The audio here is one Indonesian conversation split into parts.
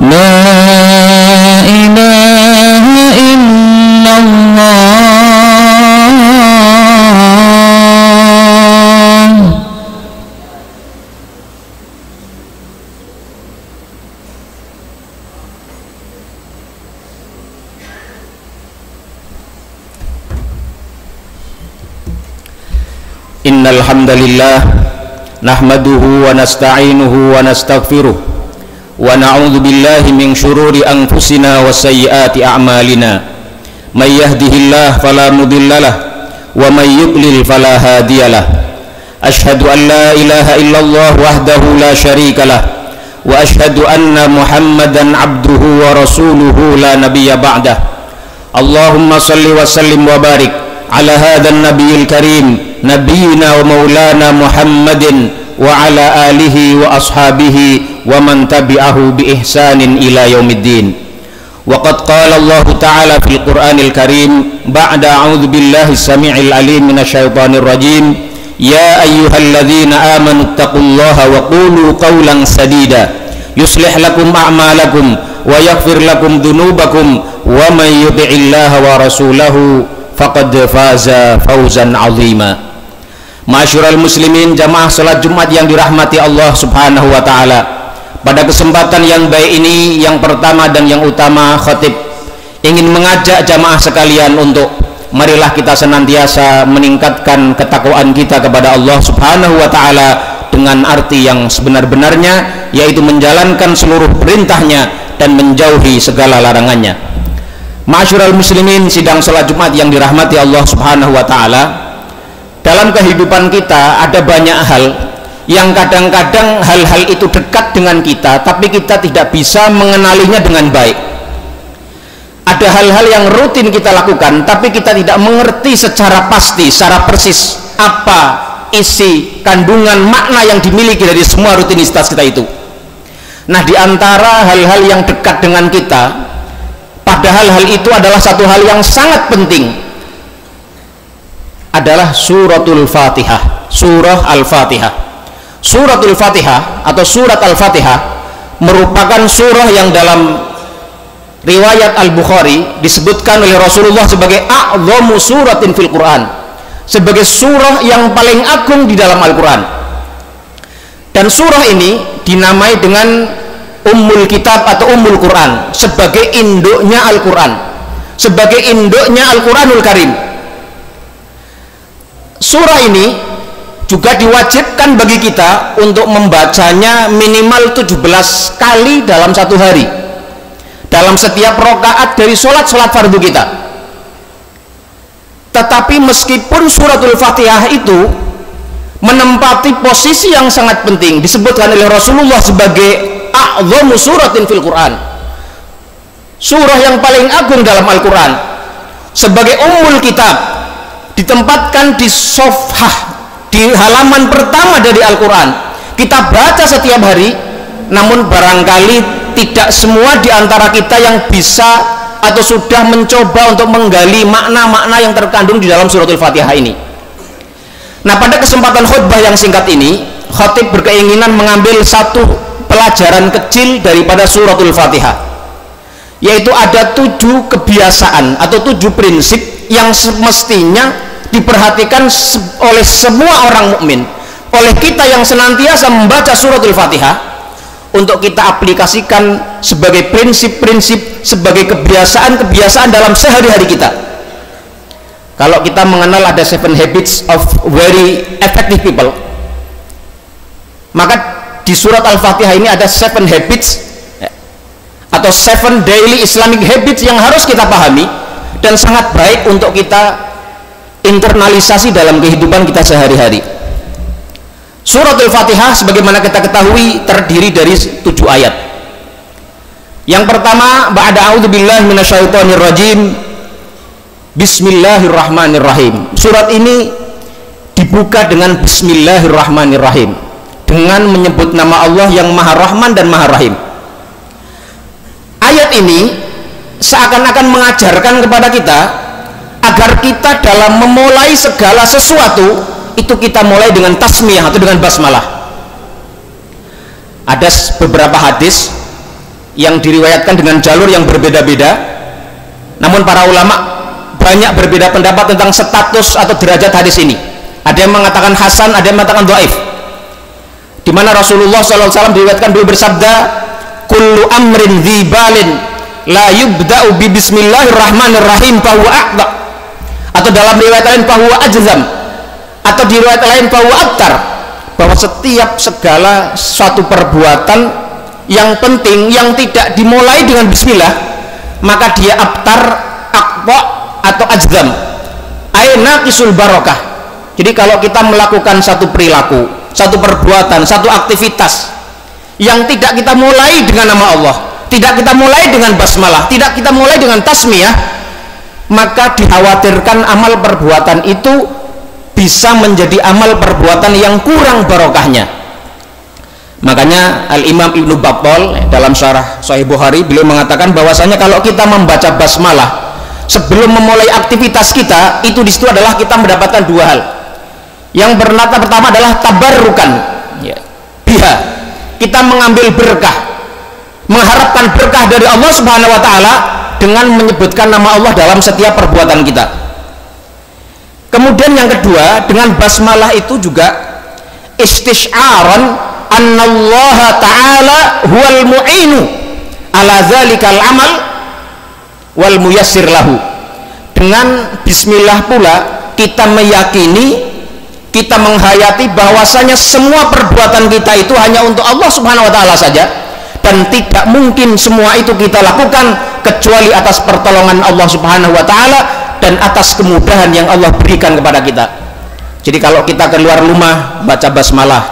La ilaha illallah. Innal hamdalillah nahmaduhu wa nasta'inuhu wa nastaghfiruh wa na'udzu billahi min shururi anfusina wa sayyiati a'malina may yahdihillahu fala mudhillalah wa may yudlil fala hadiyalah asyhadu an la ilaha illallah wahdahu la syarikalah wa asyhadu anna muhammadan abduhu wa rasuluhu la nabiyya ba'dah. Allahumma salli wa sallim wa barik ala hadzal nabiyil karim nabiyina wa maulana Muhammadin wa ala alihi wa ashabihi wa man tabi'ahu bi ihsanin ila yaumiddin. Wa qad qala Allah ta'ala fil Qur'anil Karim ba'da a'udzu billahi samii'il alim minasyaitonir rajim ya ayyuhalladzina amanu taqullaha wa qulu qawlan sadida yuslih lakum a'malakum wa yaghfir lakum dhunubakum wa may yuti'illaha wa rasulahu faqad faza fawzan 'azima. Ma'asyiral muslimin, jamaah salat Jumat yang dirahmati Allah Subhanahu wa taala. Pada kesempatan yang baik ini, yang pertama dan yang utama, khatib ingin mengajak jamaah sekalian untuk marilah kita senantiasa meningkatkan ketakwaan kita kepada Allah Subhanahu wa taala dengan arti yang sebenar-benarnya, yaitu menjalankan seluruh perintahnya dan menjauhi segala larangannya. Ma'asyiral muslimin, sidang salat Jumat yang dirahmati Allah Subhanahu wa taala, dalam kehidupan kita ada banyak hal yang kadang-kadang hal-hal itu dekat dengan kita, tapi kita tidak bisa mengenalinya dengan baik. Ada hal-hal yang rutin kita lakukan, tapi kita tidak mengerti secara pasti, secara persis apa isi kandungan makna yang dimiliki dari semua rutinitas kita itu. Nah, di antara hal-hal yang dekat dengan kita, padahal hal itu adalah satu hal yang sangat penting, adalah suratul Fatihah, surah Al-Fatihah. Suratul Fatihah atau surat Al-Fatihah merupakan surah yang dalam riwayat Al-Bukhari disebutkan oleh Rasulullah sebagai a'dhamu suratin fil Quran, sebagai surah yang paling agung di dalam Al-Quran. Dan surah ini dinamai dengan Ummul Kitab atau Ummul Quran, sebagai induknya Al-Quran, sebagai induknya Al-Quranul Karim. Surah ini juga diwajibkan bagi kita untuk membacanya minimal 17 kali dalam satu hari, dalam setiap rakaat dari sholat fardu kita. Tetapi meskipun suratul Fatihah itu menempati posisi yang sangat penting, disebutkan oleh Rasulullah sebagai a'dhamu suratin fil Quran, surah yang paling agung dalam Al-Quran, sebagai Ummul Kitab, ditempatkan di sofhah, di halaman pertama dari Al-Quran, kita baca setiap hari. Namun barangkali tidak semua di antara kita yang bisa atau sudah mencoba untuk menggali makna-makna yang terkandung di dalam suratul Fatihah ini. Nah, pada kesempatan khutbah yang singkat ini, khatib berkeinginan mengambil satu pelajaran kecil daripada suratul Fatihah, yaitu ada 7 kebiasaan atau 7 prinsip yang semestinya diperhatikan oleh semua orang mukmin, oleh kita yang senantiasa membaca suratul Fatihah, untuk kita aplikasikan sebagai prinsip-prinsip, sebagai kebiasaan-kebiasaan dalam sehari-hari kita. Kalau kita mengenal ada 7 habits of very effective people, maka di surat Al-Fatihah ini ada 7 habits atau 7 daily Islamic habits yang harus kita pahami dan sangat baik untuk kita internalisasi dalam kehidupan kita sehari-hari. Suratul Fatihah sebagaimana kita ketahui terdiri dari 7 ayat. Yang pertama, ba'da a'udzubillahi minasyaitonir rajim, bismillahirrahmanirrahim. Surat ini dibuka dengan bismillahirrahmanirrahim, dengan menyebut nama Allah yang Maha Rahman dan Maha Rahim. Ayat ini seakan-akan mengajarkan kepada kita agar kita dalam memulai segala sesuatu itu kita mulai dengan tasmiyah atau dengan basmalah. Ada beberapa hadis yang diriwayatkan dengan jalur yang berbeda-beda. Namun para ulama banyak berbeda pendapat tentang status atau derajat hadis ini. Ada yang mengatakan hasan, ada yang mengatakan dhaif. Di mana Rasulullah SAW diriwayatkan beliau bersabda, kullu amrin dzibalin la yubda'u bi bismillahirrahmanirrahim fahuwa aqda, atau dalam riwayat lain fahuwa ajzam, atau di riwayat lain fahuwa abtar, bahwa setiap segala suatu perbuatan yang penting yang tidak dimulai dengan bismillah maka dia abtar, aqda atau ajzam, ay naqisul barakah. Jadi kalau kita melakukan satu perilaku, satu perbuatan, satu aktivitas yang tidak kita mulai dengan nama Allah, tidak kita mulai dengan basmalah, tidak kita mulai dengan tasmiyah, maka dikhawatirkan amal perbuatan itu bisa menjadi amal perbuatan yang kurang barokahnya. Makanya Al-Imam Ibnu Battal dalam syarah Sahih Bukhari beliau mengatakan bahwasanya kalau kita membaca basmalah sebelum memulai aktivitas kita, itu disitu adalah kita mendapatkan dua hal. Yang pertama adalah tabarrukan, ya, biha, kita mengambil berkah, mengharapkan berkah dari Allah Subhanahu wa Ta'ala dengan menyebutkan nama Allah dalam setiap perbuatan kita. Kemudian yang kedua, dengan basmalah itu juga istisyaran annallaha ta'ala huwal mu'inu ala zalikal amal wal muyassir lahu. Dengan bismillah pula kita meyakini, kita menghayati bahwasanya semua perbuatan kita itu hanya untuk Allah Subhanahu wa Ta'ala saja, dan tidak mungkin semua itu kita lakukan kecuali atas pertolongan Allah Subhanahu wa Ta'ala dan atas kemudahan yang Allah berikan kepada kita. Jadi kalau kita keluar rumah baca basmalah,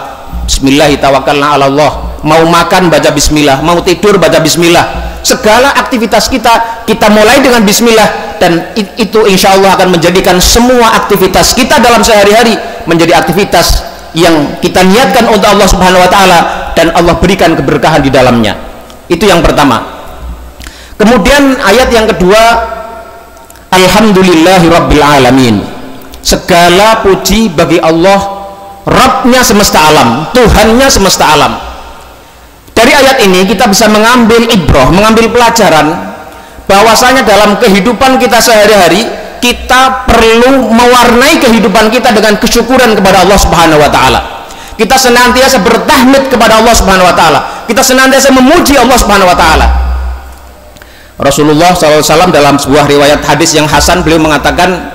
bismillahirrahmanirrahim, mau makan baca bismillah, mau tidur baca bismillah, segala aktivitas kita mulai dengan bismillah, dan itu insya Allah akan menjadikan semua aktivitas kita dalam sehari-hari menjadi aktivitas yang kita niatkan untuk Allah Subhanahu wa Ta'ala dan Allah berikan keberkahan di dalamnya. Itu yang pertama. Kemudian ayat yang kedua, alhamdulillahi rabbil alamin, segala puji bagi Allah, Rabbnya semesta alam, Tuhannya semesta alam. Dari ayat ini kita bisa mengambil ibrah, mengambil pelajaran bahwasanya dalam kehidupan kita sehari-hari kita perlu mewarnai kehidupan kita dengan kesyukuran kepada Allah Subhanahu wa Ta'ala. Kita senantiasa bertahmid kepada Allah Subhanahu wa Ta'ala, kita senantiasa memuji Allah Subhanahu wa Ta'ala. Rasulullah SAW dalam sebuah riwayat hadis yang hasan beliau mengatakan,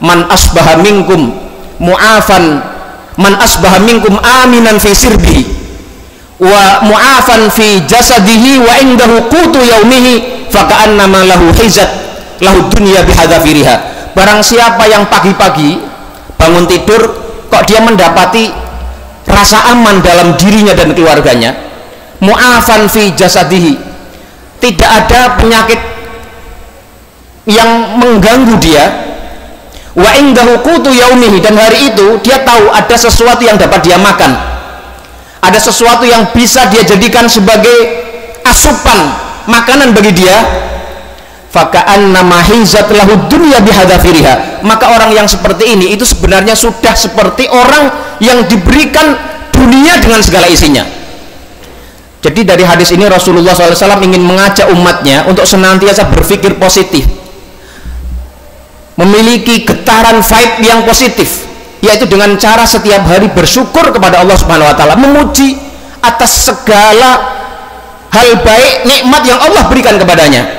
man asbaha minkum mu'afan, man asbaha minkum aminan fi sirbihi wa mu'afan fi jasadihi wa indahu qutu yaumihi faka'annama lahu hizat lahu dunya bihadzafiriha. Barang siapa yang pagi-pagi bangun tidur kok dia mendapati rasa aman dalam dirinya dan keluarganya, mu'afan fi jasadihi, tidak ada penyakit yang mengganggu dia, wa indahu qutu yaumihi, dan hari itu dia tahu ada sesuatu yang dapat dia makan, ada sesuatu yang bisa dia jadikan sebagai asupan makanan bagi dia, faka'annama hizat lahu dunya bihadzafiriha, maka orang yang seperti ini itu sebenarnya sudah seperti orang yang diberikan dunia dengan segala isinya. Jadi dari hadis ini Rasulullah SAW ingin mengajak umatnya untuk senantiasa berpikir positif, memiliki getaran vibe yang positif, yaitu dengan cara setiap hari bersyukur kepada Allah Subhanahu wa Ta'ala, memuji atas segala hal baik, nikmat yang Allah berikan kepadanya.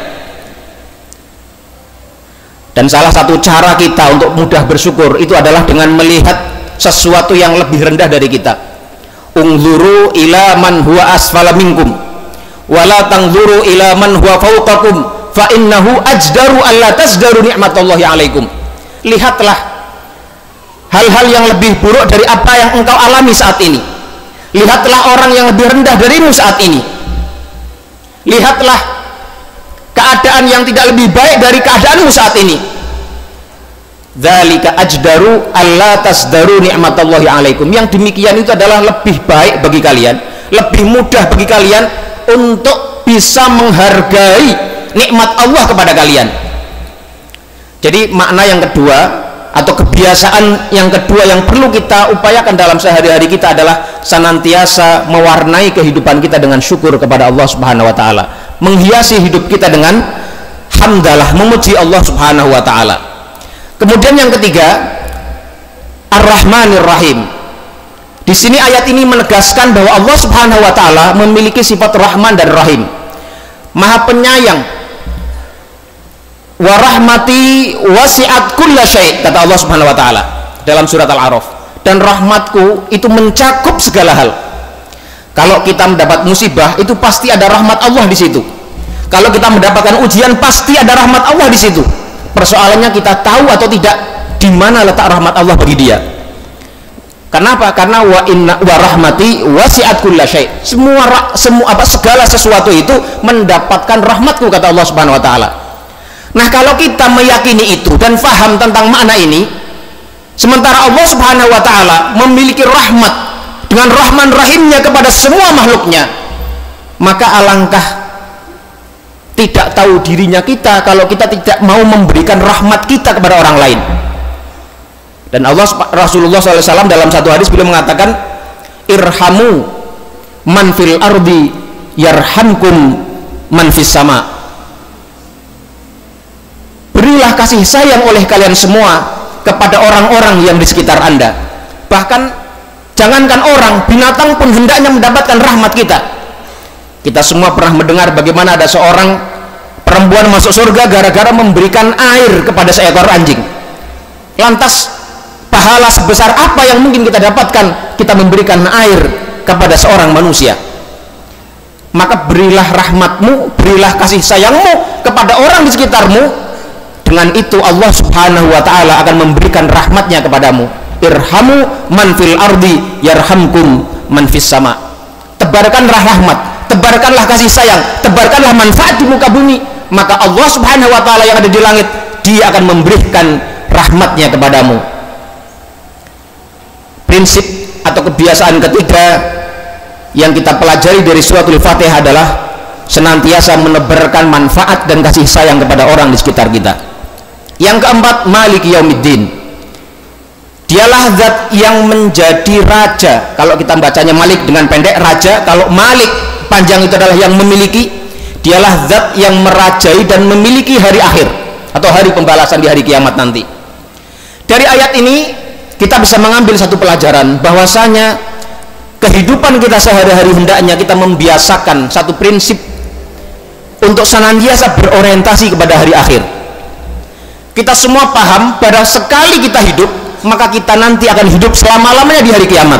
Dan salah satu cara kita untuk mudah bersyukur itu adalah dengan melihat sesuatu yang lebih rendah dari kita. Unzuru ila man huwa asfala minkum wala tanzuru ila man huwa fawqakum fa innahu ajdaru alla tasdaru ni'matallahi alaikum. Lihatlah hal-hal yang lebih buruk dari apa yang engkau alami saat ini. Lihatlah orang yang lebih rendah darimu saat ini. Lihatlah keadaan yang tidak lebih baik dari keadaanmu saat ini. Dzalika ajdaru alla tasdaru ni'matallahi alaikum. Yang demikian itu adalah lebih baik bagi kalian, lebih mudah bagi kalian untuk bisa menghargai nikmat Allah kepada kalian. Jadi makna yang kedua atau kebiasaan yang kedua yang perlu kita upayakan dalam sehari-hari kita adalah senantiasa mewarnai kehidupan kita dengan syukur kepada Allah Subhanahu wa Ta'ala. menghiasi hidup kita dengan hamdalah, memuji Allah Subhanahu wa taala. Kemudian yang ketiga, Ar-Rahmanir Rahim. Di sini ayat ini menegaskan bahwa Allah Subhanahu wa taala memiliki sifat Rahman dan Rahim. Maha penyayang. Wa rahmati wasi'at kulla syai', kata Allah Subhanahu wa taala dalam surat Al-A'raf. Dan rahmatku itu mencakup segala hal. Kalau kita mendapat musibah, itu pasti ada rahmat Allah di situ. Kalau kita mendapatkan ujian, pasti ada rahmat Allah di situ. Persoalannya kita tahu atau tidak di mana letak rahmat Allah bagi dia. Kenapa? Karena wa rahmati wasi'at kulla syai'. Segala sesuatu itu mendapatkan rahmatku, kata Allah Subhanahu wa taala. Nah, kalau kita meyakini itu dan faham tentang makna ini, sementara Allah Subhanahu wa taala memiliki rahmat dengan Rahman Rahimnya kepada semua makhluknya, maka alangkah tidak tahu dirinya kita kalau kita tidak mau memberikan rahmat kita kepada orang lain. Dan Rasulullah SAW dalam satu hadis beliau mengatakan, irhamu man fil ardi yarhamkum man fis sama. Berilah kasih sayang oleh kalian semua kepada orang-orang yang di sekitar Anda. Bahkan jangankan orang, binatang pun hendaknya mendapatkan rahmat kita. Kita semua pernah mendengar bagaimana ada seorang perempuan masuk surga gara-gara memberikan air kepada seekor anjing. Lantas pahala sebesar apa yang mungkin kita dapatkan kita memberikan air kepada seorang manusia? Maka berilah rahmatmu, berilah kasih sayangmu kepada orang di sekitarmu. Dengan itu Allah Subhanahu wa taala akan memberikan rahmatnya kepadamu. Irhamu man fil ardi yarhamkum man fis sama. Tebarkanlah rahmat, tebarkanlah kasih sayang, tebarkanlah manfaat di muka bumi, maka Allah Subhanahu wa taala yang ada di langit, dia akan memberikan rahmatnya kepadamu. Prinsip atau kebiasaan ketiga yang kita pelajari dari suratul Fatihah adalah senantiasa menebarkan manfaat dan kasih sayang kepada orang di sekitar kita. Yang keempat, Maliki Yaumiddin. Dialah zat yang menjadi raja. Kalau kita bacanya Malik dengan pendek, raja. Kalau Malik panjang itu adalah yang memiliki. Dialah zat yang merajai dan memiliki hari akhir atau hari pembalasan di hari kiamat nanti. Dari ayat ini kita bisa mengambil satu pelajaran, bahwasanya kehidupan kita sehari-hari hendaknya kita membiasakan satu prinsip untuk senantiasa berorientasi kepada hari akhir. Kita semua paham pada sekali kita hidup, maka kita nanti akan hidup selama-lamanya di hari kiamat.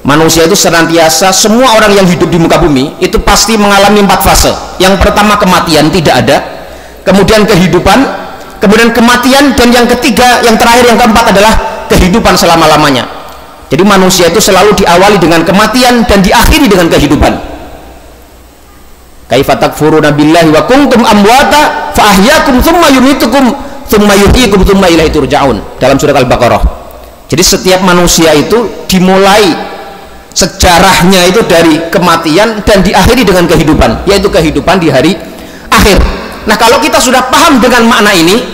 Manusia itu senantiasa, semua orang yang hidup di muka bumi itu pasti mengalami 4 fase. Yang pertama kematian tidak ada, kemudian kehidupan, kemudian kematian, dan yang ketiga, yang terakhir, yang keempat adalah kehidupan selama-lamanya. Jadi manusia itu selalu diawali dengan kematian dan diakhiri dengan kehidupan. Kaifa takfuruna billahi wa kuntum amwata fa ahyakum tsumma yumitukum tsumma yuhyikum tsumma ilaihi turja'un, dalam surat Al-Baqarah. Jadi setiap manusia itu dimulai sejarahnya itu dari kematian dan diakhiri dengan kehidupan, yaitu kehidupan di hari akhir. Nah, kalau kita sudah paham dengan makna ini,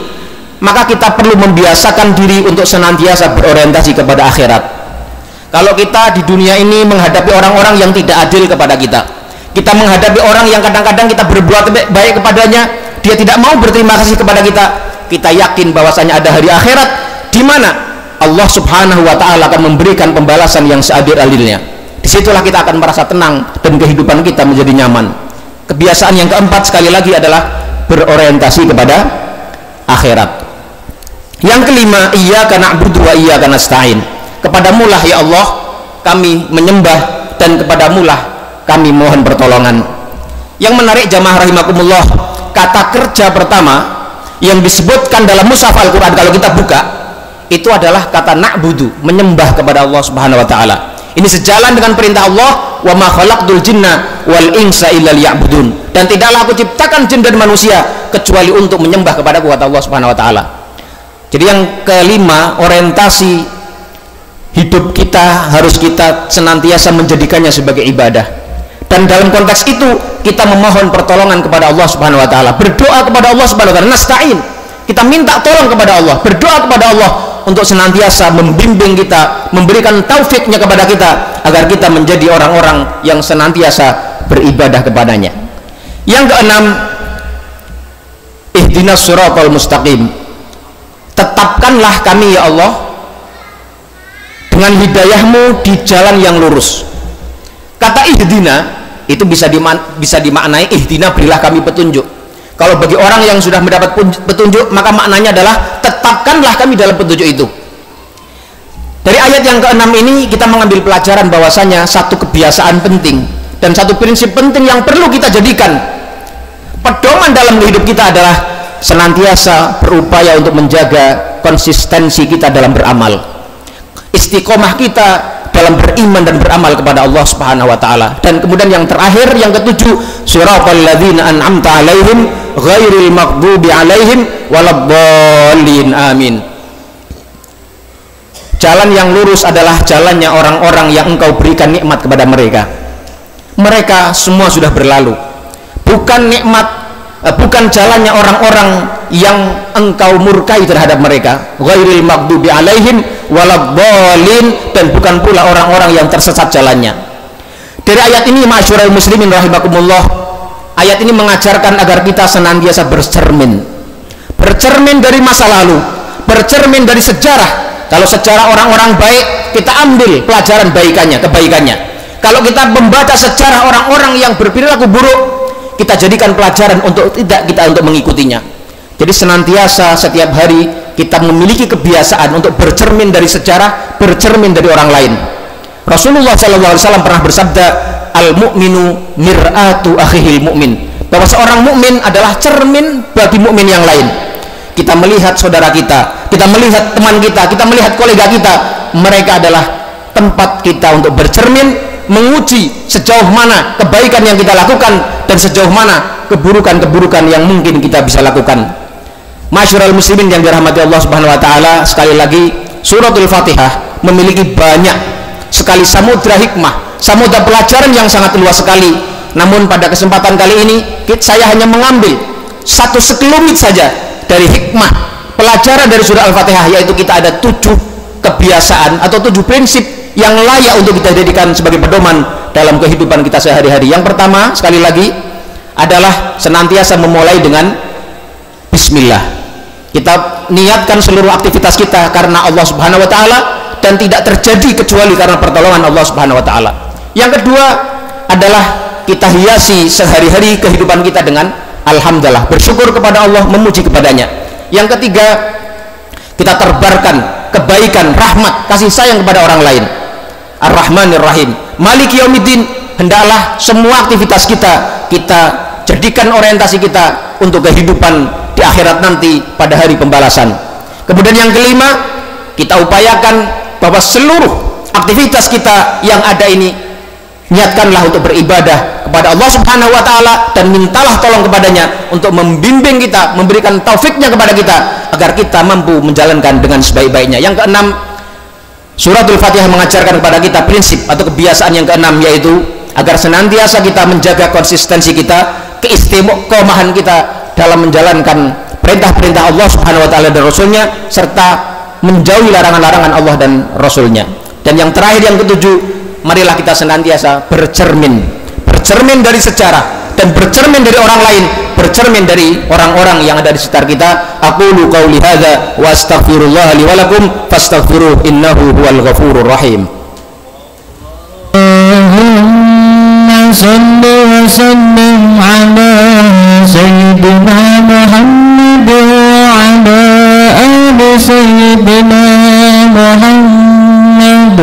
maka kita perlu membiasakan diri untuk senantiasa berorientasi kepada akhirat. Kalau kita di dunia ini menghadapi orang-orang yang tidak adil kepada kita menghadapi orang yang kadang-kadang kita berbuat baik kepadanya, dia tidak mau berterima kasih kepada kita yakin bahwasanya ada hari akhirat di mana Allah Subhanahu wa taala akan memberikan pembalasan yang seadil-adilnya. Disitulah kita akan merasa tenang dan kehidupan kita menjadi nyaman. Kebiasaan yang keempat sekali lagi adalah berorientasi kepada akhirat. Yang kelima, iyyaka na'budu wa iyyaka nasta'in. Kepadamulah ya Allah kami menyembah dan kepadamulah kami mohon pertolongan. Yang menarik jamaah rahimakumullah, kata kerja pertama yang disebutkan dalam mushaf Al-Quran kalau kita buka itu adalah kata na'budu, menyembah kepada Allah Subhanahu wa taala. Ini sejalan dengan perintah Allah, wa ma khalaqtul jinna wal insa illa liya'budun, dan tidaklah aku ciptakan jin dan manusia kecuali untuk menyembah kepada kata Allah Subhanahu wa taala. Jadi yang kelima, orientasi hidup kita harus kita senantiasa menjadikannya sebagai ibadah. Dan dalam konteks itu kita memohon pertolongan kepada Allah Subhanahu wa taala, berdoa kepada Allah Subhanahu wa taala, nasta'in. Kita minta tolong kepada Allah, berdoa kepada Allah untuk senantiasa membimbing kita, memberikan taufiknya kepada kita agar kita menjadi orang-orang yang senantiasa beribadah kepadanya. Yang keenam, ihdinas siratal mustaqim, tetapkanlah kami ya Allah dengan hidayahmu di jalan yang lurus. Kata ihdina itu bisa dimaknai ihdina, berilah kami petunjuk. Kalau bagi orang yang sudah mendapat petunjuk, maka maknanya adalah tetapkanlah kami dalam petunjuk itu. Dari ayat yang keenam ini kita mengambil pelajaran bahwasanya satu kebiasaan penting dan satu prinsip penting yang perlu kita jadikan pedoman dalam hidup kita adalah senantiasa berupaya untuk menjaga konsistensi kita dalam beramal, istiqomah kita dalam beriman dan beramal kepada Allah Subhanahu wa taala. Dan kemudian yang terakhir, yang ketujuh, siratal ladzina an'amta 'alaihim ghairil maghdubi 'alaihim waladdallin, amin. Jalan yang lurus adalah jalannya orang-orang yang engkau berikan nikmat kepada mereka. Mereka semua sudah berlalu. Bukan nikmat, bukan jalannya orang-orang yang engkau murkai terhadap mereka, ghairil maghdubi 'alaihim waladdallin, dan bukan pula orang-orang yang tersesat jalannya. Dari ayat ini, ma'asyiral muslimin rahimakumullah, ayat ini mengajarkan agar kita senantiasa bercermin dari masa lalu, bercermin dari sejarah. Kalau sejarah orang-orang baik, kita ambil pelajaran kebaikannya. Kalau kita membaca sejarah orang-orang yang berperilaku buruk, kita jadikan pelajaran untuk mengikutinya. Jadi senantiasa setiap hari kita memiliki kebiasaan untuk bercermin dari sejarah, bercermin dari orang lain. Rasulullah SAW pernah bersabda, al-mu'minu mir'atu akhihil mu'min, bahwa seorang mukmin adalah cermin bagi mukmin yang lain. Kita melihat saudara kita melihat teman kita melihat kolega kita, mereka adalah tempat kita untuk bercermin, menguji sejauh mana kebaikan yang kita lakukan dan sejauh mana keburukan-keburukan yang mungkin kita bisa lakukan. Masyarul muslimin yang dirahmati Allah Subhanahu wa taala, sekali lagi suratul Fatihah memiliki banyak sekali samudra hikmah, samudra pelajaran yang sangat luas sekali. Namun pada kesempatan kali ini saya hanya mengambil satu sekelumit saja dari hikmah pelajaran dari surah Al-Fatihah, yaitu kita ada 7 kebiasaan atau 7 prinsip yang layak untuk kita jadikan sebagai pedoman dalam kehidupan kita sehari-hari. Yang pertama, sekali lagi, adalah senantiasa memulai dengan bismillah. Kita niatkan seluruh aktivitas kita karena Allah Subhanahu wa taala dan tidak terjadi kecuali karena pertolongan Allah Subhanahu wa taala. Yang kedua adalah kita hiasi sehari-hari kehidupan kita dengan alhamdulillah, bersyukur kepada Allah, memuji kepadanya. Yang ketiga, kita terbarkan kebaikan, rahmat, kasih sayang kepada orang lain. Ar-Rahmanir Rahim, Maliki Yaumiddin, hendaklah semua aktivitas kita jadikan orientasi kita untuk kehidupan di akhirat nanti pada hari pembalasan. Kemudian yang kelima, kita upayakan bahwa seluruh aktivitas kita yang ada ini, niatkanlah untuk beribadah kepada Allah Subhanahu wa taala dan mintalah tolong kepadanya untuk membimbing kita, memberikan taufiknya kepada kita agar kita mampu menjalankan dengan sebaik-baiknya. Yang keenam, suratul Fatihah mengajarkan kepada kita prinsip atau kebiasaan yang keenam, yaitu agar senantiasa kita menjaga konsistensi kita, keistiqomahan kita dalam menjalankan perintah-perintah Allah Subhanahu wa taala dan Rasulnya, serta menjauhi larangan-larangan Allah dan Rasulnya. Dan yang terakhir, yang ketujuh, marilah kita senantiasa bercermin dari sejarah dan bercermin dari orang lain, bercermin dari orang-orang yang ada di sekitar kita. Aqulu qauli hadza wa astaghfirullah li wa lakum fastaghfiruhu innahu huwal ghafurur rahim. Sallu wa sallim ala sayyidina Muhammad wa ala ali sayyidina Muhammad.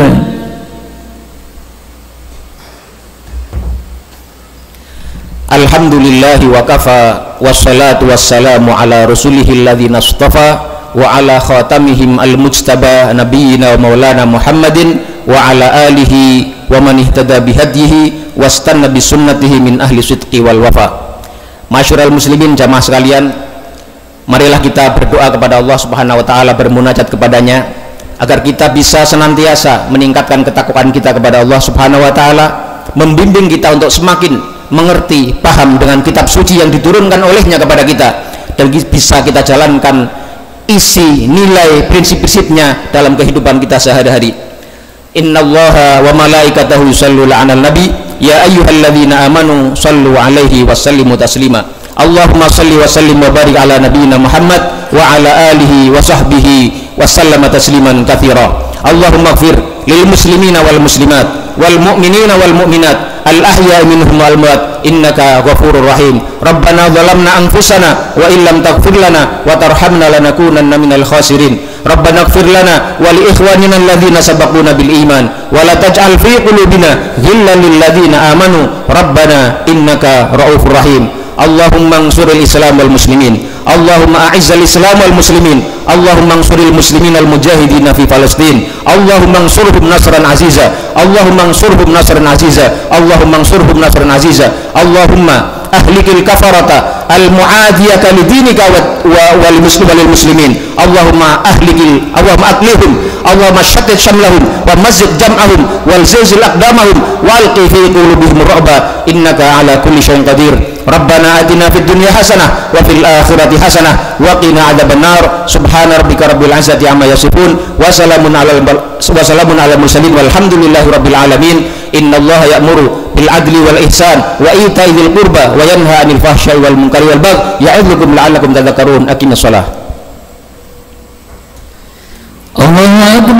Alhamdulillahi wa kafa, wassalatu wassalamu ala rasulihi alladhina astafa wa ala khatamihim al-mujtaba nabiyyina wa maulana Muhammadin wa ala alihi wa man ihtada bihadyihi wastanna bisunnatihi min ahli sidqi wal wafa. Masyarul muslimin jamaah sekalian, marilah kita berdoa kepada Allah Subhanahu wa taala, bermunajat kepadanya agar kita bisa senantiasa meningkatkan ketakwaan kita kepada Allah Subhanahu wa taala, membimbing kita untuk semakin mengerti, paham dengan kitab suci yang diturunkan olehnya kepada kita, dan bisa kita jalankan isi nilai prinsip-prinsipnya dalam kehidupan kita sehari-hari. Innallaha wa malaikatahu yusholluna 'alan nabi ya ayyuhalladzina amanu sallu alaihi wa sallimu taslima. Allahumma salli wa sallim wa barik ala nabiyyina Muhammad wa ala alihi wa sahbihi wa sallama tasliman katsira. Allahumma ighfir lil muslimina wal muslimat wal mu'minina wal mu'minat al ahya'i minhum wal amwat innaka ghafurur rahim. Rabbana zalamna anfusana wa illam taghfir lana wa tarhamna lanakunanna minal khasirin. Rabbana ighfir lana wa li ikhwanina alladhina sabaquna bil iman wa la taj'al fi qulubina ghillan lil ladzina amanu rabbana innaka raufur rahim. Allahumma ansuril Islam wal muslimin. Allahumma a'izzal Islam wal muslimin. Allahumma ansuril muslimin al mujahidin fi Palestin. Allahumma ansurhum nasran aziza. Allahumma ansurhum nasran aziza. Allahumma ansurhum nasran aziza. Allahumma ahlikil kafarata al mu'adiyata lidinika wal muslimin. Allahumma aklihum. Allahumma shattit shamlahum wa mazzid jam'ahum wal zilzil aqdamahum wa alqi fi qulubihim ru'ba innaka ala kulli syai'in qadir. Rabbana atina fid dunya hasanah wa fil akhirati hasanah wa qina adzabannar. Subhana rabbika rabbil izzati amma yasifun wa salamun alal mursalin walhamdulillahi rabbil alamin. Innallaha ya'muru bil adli wal ihsan wa ita'i dzil qurba wa yanha 'anil fahsya'i wal munkari wal baghi ya'idzukum la'allakum tadhakkarun. Aqimus shalah. Allahu akbar.